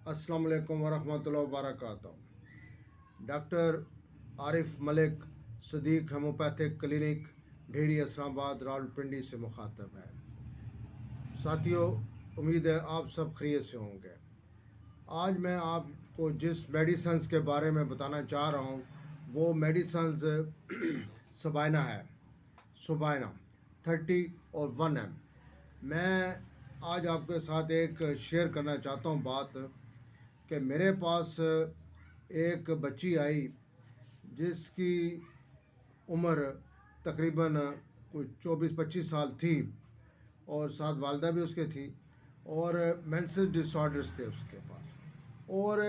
अस्सलाम वालेकुम वरहमतुल्लाहि वबरकातुहू। Doctor Arif Malik Sadiq homeopathic clinic Dheri Islamabad Rawalpindi से मुखातब है। साथियों, उम्मीद है आप सब खैरियत से होंगे। आज मैं आपको जिस मेडिसन्स के बारे में बताना चाह रहा हूँ वो मेडिसन्स सबाइना है। सबाइना 30 और 1M। मैं आज आपके साथ एक शेयर करना चाहता हूँ बात कि मेरे पास एक बच्ची आई जिसकी उम्र तकरीबन कुछ 24-25 साल थी और साथ वालदा भी उसके थी और मेंसेस डिसऑर्डर्स थे उसके पास और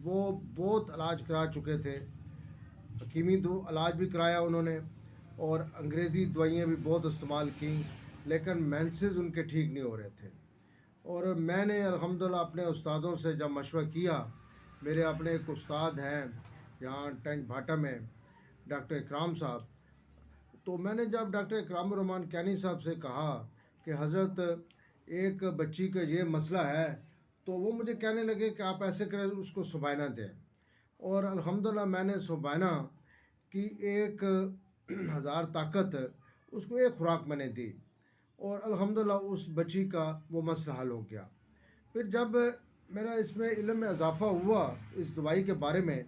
वो बहुत इलाज करा चुके थे। हकीमी इलाज भी कराया उन्होंने और अंग्रेज़ी दवाइयाँ भी बहुत इस्तेमाल की, लेकिन मेंसेस उनके ठीक नहीं हो रहे थे। और मैंने अल्हम्दुलिल्लाह अपने उस्तादों से जब मशवरा किया, मेरे अपने एक उस्ताद हैं यहाँ टंज भाटा में, डॉक्टर इकराम साहब, तो मैंने जब डॉक्टर इकराम रहमान कैनी साहब से कहा कि हज़रत एक बच्ची का ये मसला है, तो वो मुझे कहने लगे कि आप ऐसे करें, उसको सुबाइना दें। और अल्हम्दुलिल्लाह मैंने सुबाइना की 1000 ताकत उसको एक खुराक मैंने दी और अल्हम्दुलिल्लाह उस बच्ची का वो मसला हल हो गया। फिर जब मेरा इसमें इल्म में इजाफ़ा हुआ इस दवाई के बारे में,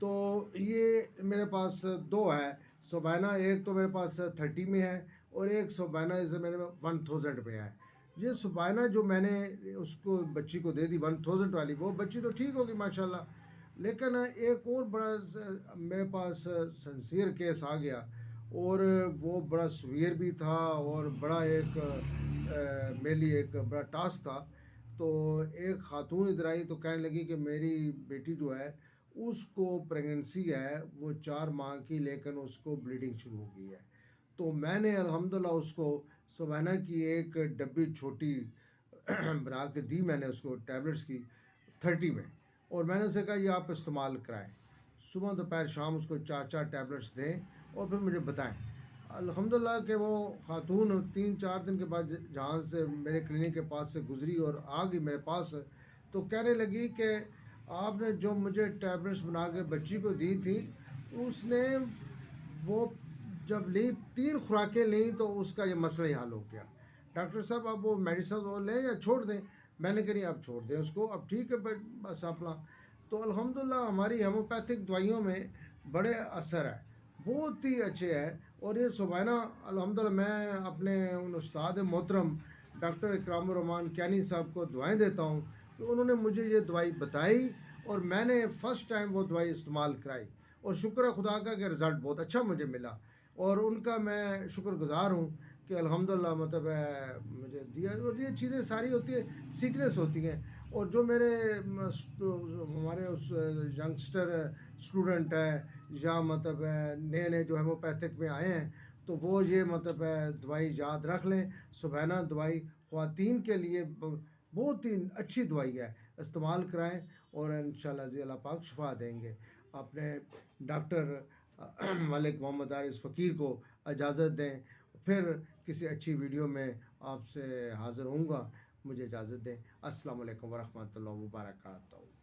तो ये मेरे पास दो है सुबाइना। एक तो मेरे पास 30 में है और एक सुबाइना इसे मेरे 1000 में है। ये सुबाइना जो मैंने उसको बच्ची को दे दी 1000 वाली, वो बच्ची तो ठीक होगी माशाल्लाह, लेकिन एक और बड़ा मेरे पास सिंसियर केस आ गया और वो बड़ा सीवियर भी था और बड़ा एक मेरे लिए एक बड़ा टास्क था। तो एक ख़ातून इधर आई तो कहने लगी कि मेरी बेटी जो है उसको प्रेगनेंसी है वो 4 माह की, लेकिन उसको ब्लीडिंग शुरू हो गई है। तो मैंने अल्हम्दुलिल्लाह उसको सुबाइना की एक डब्बी छोटी बना के दी मैंने उसको टैबलेट्स की 30 में, और मैंने उसे कहा ये आप इस्तेमाल कराएं, सुबह दोपहर शाम उसको 4-4 टैबलेट्स दें और फिर मुझे बताएं। अल्हम्दुलिल्लाह कि वो ख़ातून 3-4 दिन के बाद जहाँ से मेरे क्लिनिक के पास से गुज़री और आ गई मेरे पास, तो कहने लगी कि आपने जो मुझे टैबलेट्स बना के बच्ची को दी थी, उसने वो जब ली 3 खुराकें ली तो उसका ये मसला ही हल हो गया। डॉक्टर साहब अब वो मेडिसिन वो लें या छोड़ दें? मैंने कहा नहीं, आप छोड़ दें उसको, अब ठीक है बस अपना। तो अल्हम्दुलिल्लाह हमारी होम्योपैथिक दवाइयों में बड़े असर है, बहुत ही अच्छे हैं। और ये सुबाइना अल्हम्दुलिल्लाह मैं अपने उन उस्ताद मोहतरम डॉक्टर इकराम रहमान कैनी साहब को दुआएं देता हूँ कि उन्होंने मुझे ये दवाई बताई और मैंने फ़र्स्ट टाइम वो दवाई इस्तेमाल कराई और शुक्र है खुदा का कि रिज़ल्ट बहुत अच्छा मुझे मिला और उनका मैं शुक्रगुज़ार हूँ कि अल्हम्दुलिल्लाह मतलब मुझे दिया। और ये चीज़ें सारी होती है, सीक्रेट्स होती हैं। और जो मेरे हमारे उस यंगस्टर स्टूडेंट है या मतलब नए नए जो होम्योपैथिक में आए हैं, तो वो ये मतलब दवाई याद रख लें। सुबाइना दवाई ख़वातीन के लिए बहुत ही अच्छी दवाई है, इस्तेमाल कराएं और इंशाअल्लाह जी अल्लाह पाक शिफा देंगे। अपने डॉक्टर मलिक मोहम्मद आरिफ फ़कीर को इजाज़त दें, फिर किसी अच्छी वीडियो में आपसे हाज़िर होऊंगा। मुझे इजाज़त दें। अस्सलाम वालेकुम वरहमतुल्लाहि वबरकातुहू।